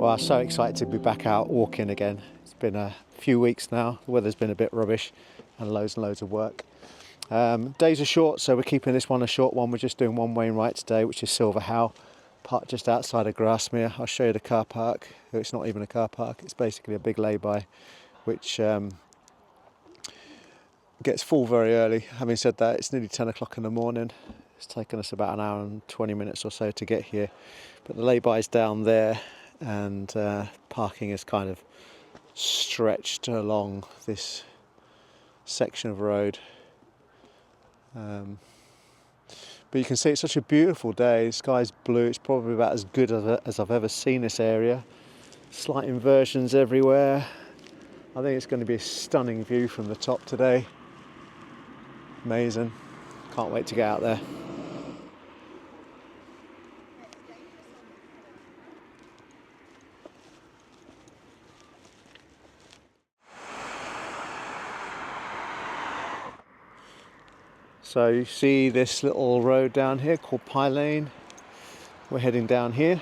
Well, I'm so excited to be back out walking again. It's been a few weeks now. The weather's been a bit rubbish and loads of work. Days are short, so we're keeping this one a short one. We're just doing one Wainwright today, which is Silver Howe, parked just outside of Grasmere. I'll show you the car park. It's not even a car park, it's basically a big lay-by, which gets full very early. Having said that, it's nearly 10 o'clock in the morning. It's taken us about an hour and 20 minutes or so to get here. But the lay-by is down there, and parking is kind of stretched along this section of road. But you can see it's such a beautiful day. The sky's blue. It's probably about as good as I've ever seen this area. Slight inversions everywhere. I think it's going to be a stunning view from the top today. Amazing. Can't wait to get out there. So you see this little road down here called Pie Lane. We're heading down here.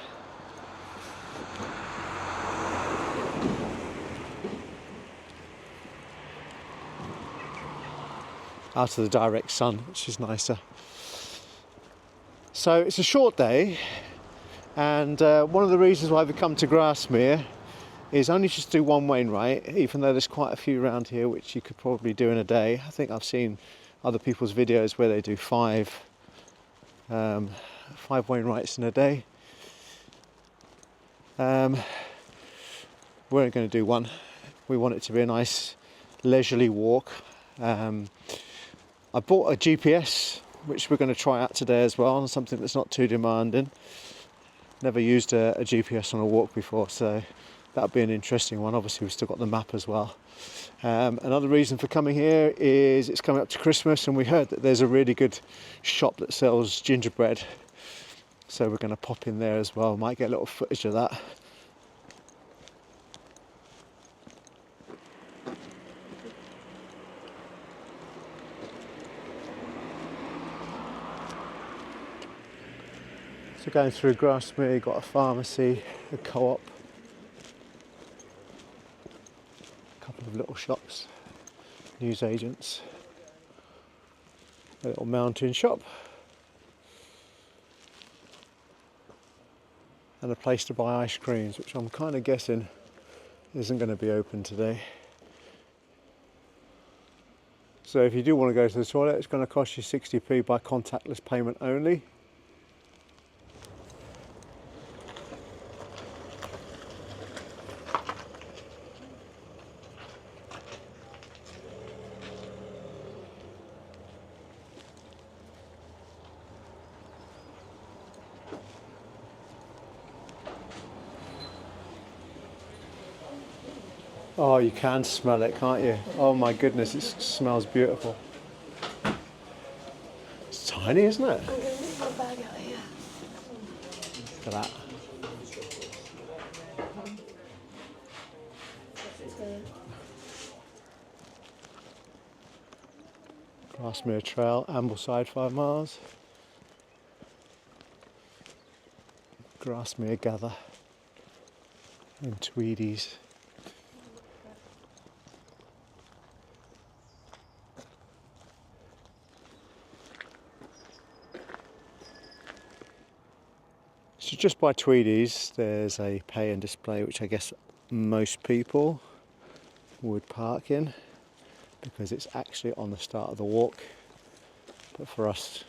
Out of the direct sun, which is nicer. So it's a short day, and one of the reasons why we've come to Grasmere is only just do one Wainwright, even though there's quite a few around here which you could probably do in a day. I think I've seen other people's videos where they do five Wainwrights in a day. We're only going to do one. We want it to be a nice leisurely walk. I bought a GPS, which we're going to try out today as well, on something that's not too demanding. Never used a GPS on a walk before, so that'll be an interesting one. Obviously we've still got the map as well. Another reason for coming here is it's coming up to Christmas, and we heard that there's a really good shop that sells gingerbread, so we're going to pop in there as well. Might get a little footage of that. So going through Grasmere, you've got a pharmacy, a co-op, a couple of little shops, newsagents, a little mountain shop, and a place to buy ice creams, which I'm kind of guessing isn't going to be open today. So if you do want to go to the toilet, it's going to cost you 60p by contactless payment only. Oh, you can smell it, can't you? Oh my goodness, it smells beautiful. It's tiny, isn't it? I'm going to leave my bag out here. Look at that. Grasmere Trail, Ambleside 5 miles. Grasmere Gather in Tweedies. So just by Tweedies there's a pay and display, which I guess most people would park in because it's actually on the start of the walk. But for us,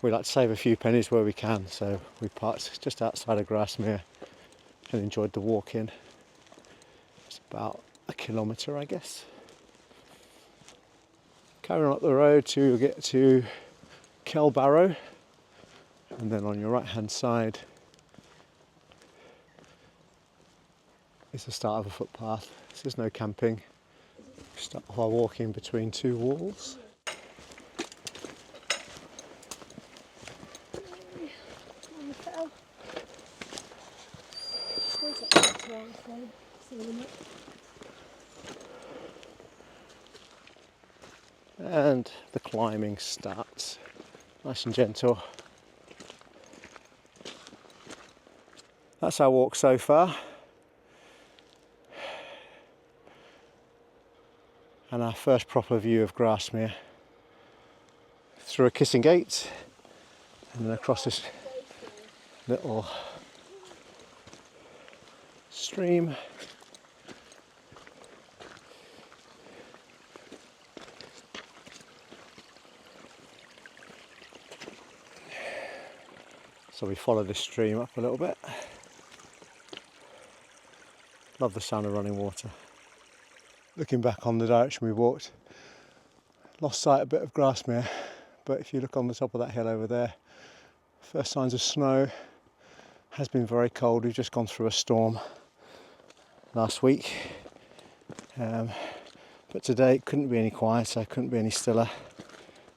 we like to save a few pennies where we can, so we parked just outside of Grasmere and enjoyed the walk in. It's about a kilometre, I guess. Carrying up the road to get to Kelbarrow, and then on your right hand side is the start of a footpath. So there's no camping. We start by walking between two walls. And the climbing starts. Nice and gentle. That's our walk so far. And our first proper view of Grasmere. Through a kissing gate and then across this little stream. So we follow this stream up a little bit. Love the sound of running water. Looking back on the direction we walked, lost sight a bit of Grasmere, but if you look on the top of that hill over there, first signs of snow. Has been very cold. We've just gone through a storm last week, but today it couldn't be any quieter, couldn't be any stiller.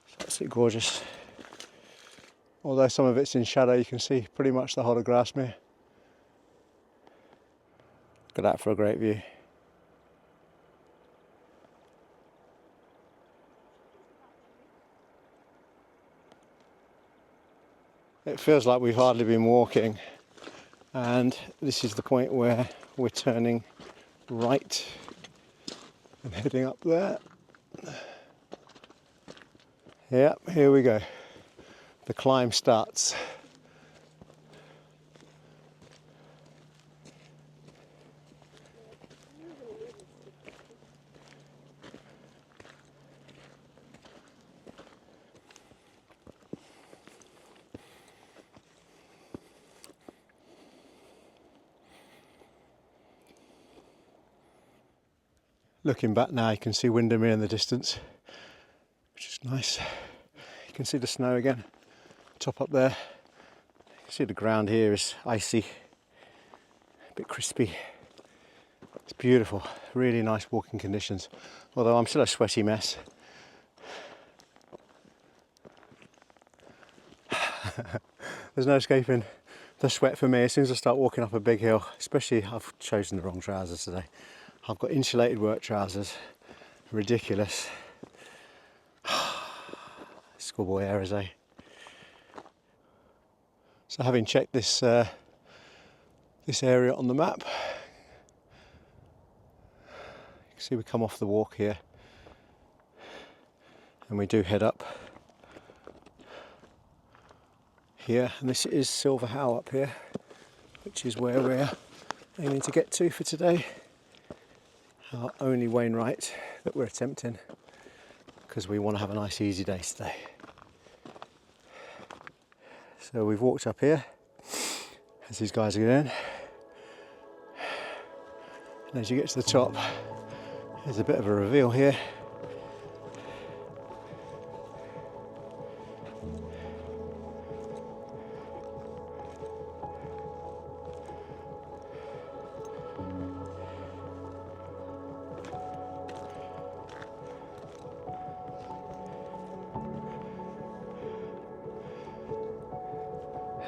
It's absolutely gorgeous. Although some of it's in shadow, you can see pretty much the whole of Grasmere. Look at that for a great view. It feels like we've hardly been walking, and this is the point where we're turning right and heading up there. Yep, here we go. The climb starts. Looking back now, you can see Windermere in the distance, which is nice. You can see the snow again, top up there. You can see the ground here is icy, a bit crispy. It's beautiful, really nice walking conditions, although I'm still a sweaty mess. There's no escaping the sweat for me as soon as I start walking up a big hill, especially I've chosen the wrong trousers today. I've got insulated work trousers, ridiculous. Schoolboy errors, eh? So having checked this this area on the map, you can see we come off the walk here and we do head up here, and this is Silver How up here, which is where we're aiming to get to for today. Our only Wainwright that we're attempting, because we want to have a nice easy day today. So we've walked up here as these guys are going, and as you get to the top there's a bit of a reveal here.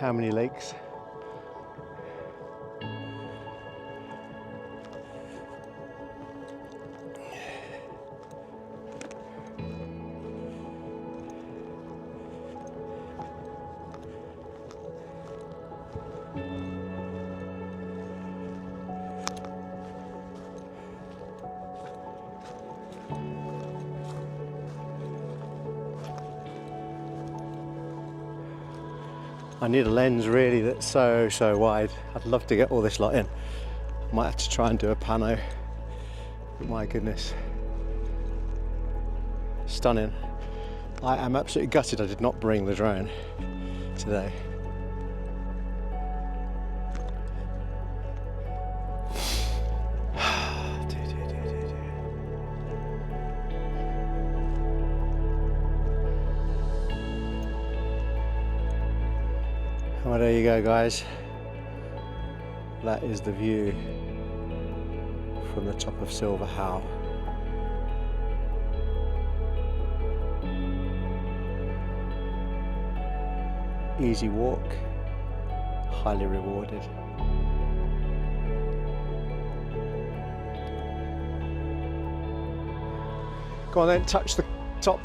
How many lakes? I need a lens really that's so wide. I'd love to get all this lot in. Might have to try and do a pano. But my goodness. Stunning. I am absolutely gutted I did not bring the drone today. Well, there you go, guys. That is the view from the top of Silver How. Easy walk, highly rewarded. Go on then, touch the top.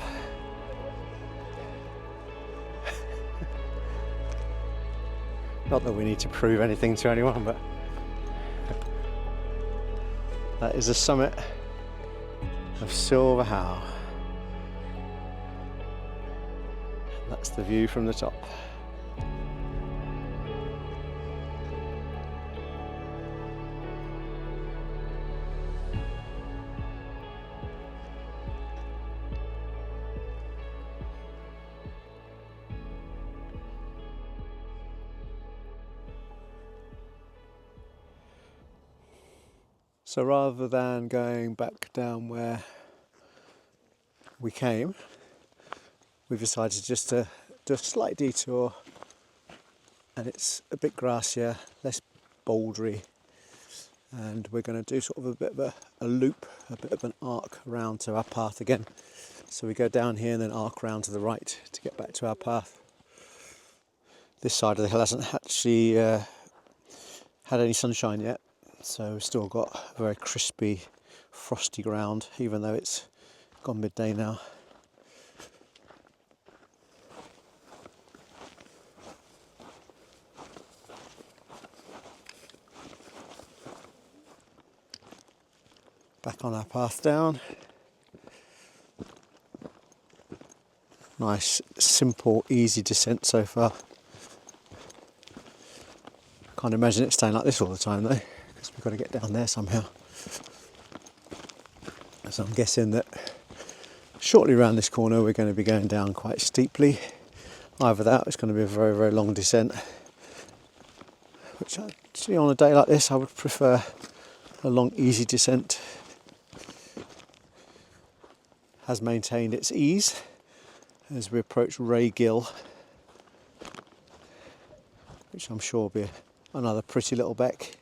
Not that we need to prove anything to anyone, but that is the summit of Silver How. That's the view from the top. So rather than going back down where we came, we've decided just to do a slight detour, and it's a bit grassier, less bouldery, and we're going to do sort of a bit of a loop, a bit of an arc around to our path again. So we go down here and then arc round to the right to get back to our path. This side of the hill hasn't actually had any sunshine yet, so we've still got a very crispy, frosty ground, even though it's gone midday now. Back on our path down. Nice, simple, easy descent so far. Can't imagine it staying like this all the time though, because we've got to get down there somehow. So I'm guessing that shortly around this corner we're going to be going down quite steeply. Either that, it's going to be a very, very long descent, which actually on a day like this I would prefer a long, easy descent. Has maintained its ease as we approach Rydal, which I'm sure will be another pretty little beck.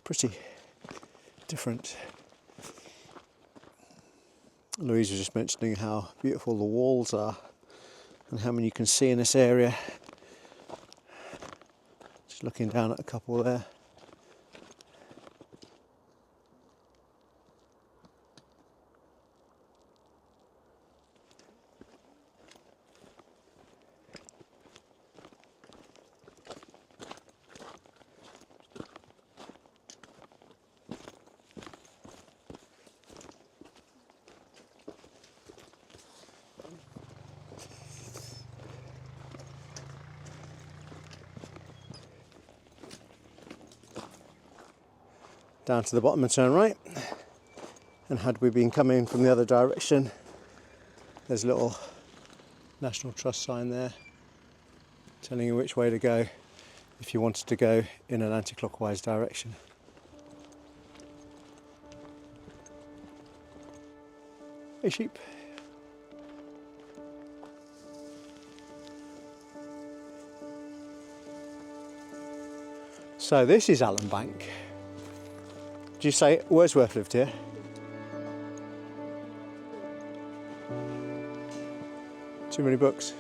Pretty different. Louise was just mentioning how beautiful the walls are and how many you can see in this area. Just looking down at a couple there. Down to the bottom and turn right, and had we been coming from the other direction, there's a little National Trust sign there telling you which way to go if you wanted to go in an anti-clockwise direction. Hey sheep. So this is Allen Bank. Did you say Wordsworth lived here? Too many books.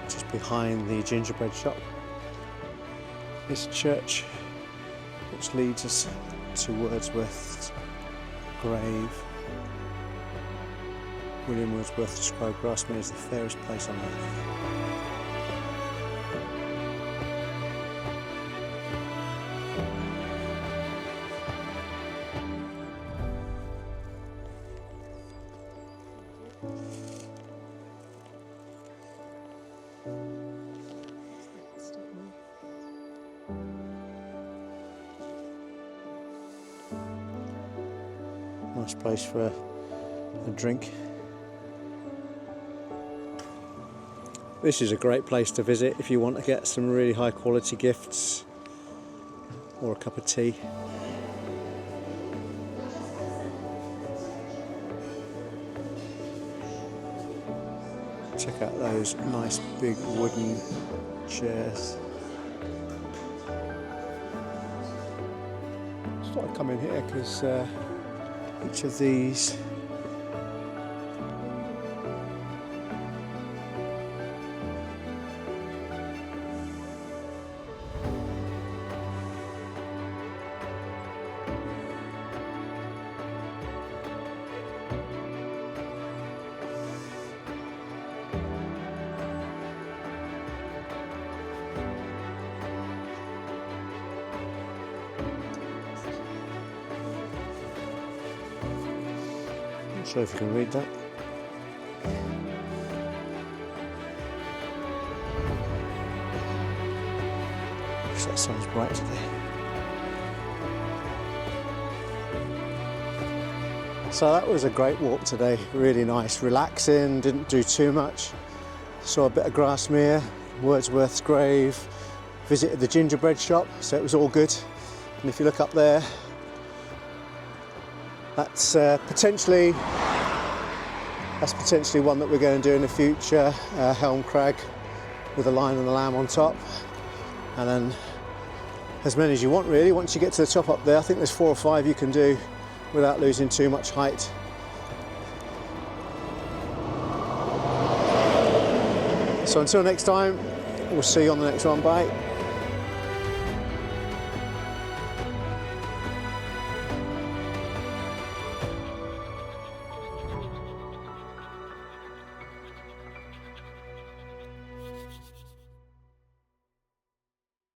just behind the Gingerbread Shop. This church, which leads us to Wordsworth's grave. William Wordsworth described Grasmere as the fairest place on earth. Nice place for a drink. This is a great place to visit if you want to get some really high quality gifts or a cup of tea. Check out those nice big wooden chairs. Just thought I'd come in here because each of these not sure if you can read that. Gosh, that sun's bright today. So that was a great walk today, really nice, relaxing, didn't do too much. Saw a bit of Grasmere, Wordsworth's grave, visited the Gingerbread Shop, so it was all good. And if you look up there, that's potentially one that we're going to do in the future, Helm Crag with a lion and a lamb on top, and then as many as you want really. Once you get to the top up there, I think there's 4 or 5 you can do without losing too much height. So until next time, we'll see you on the next one. Bye.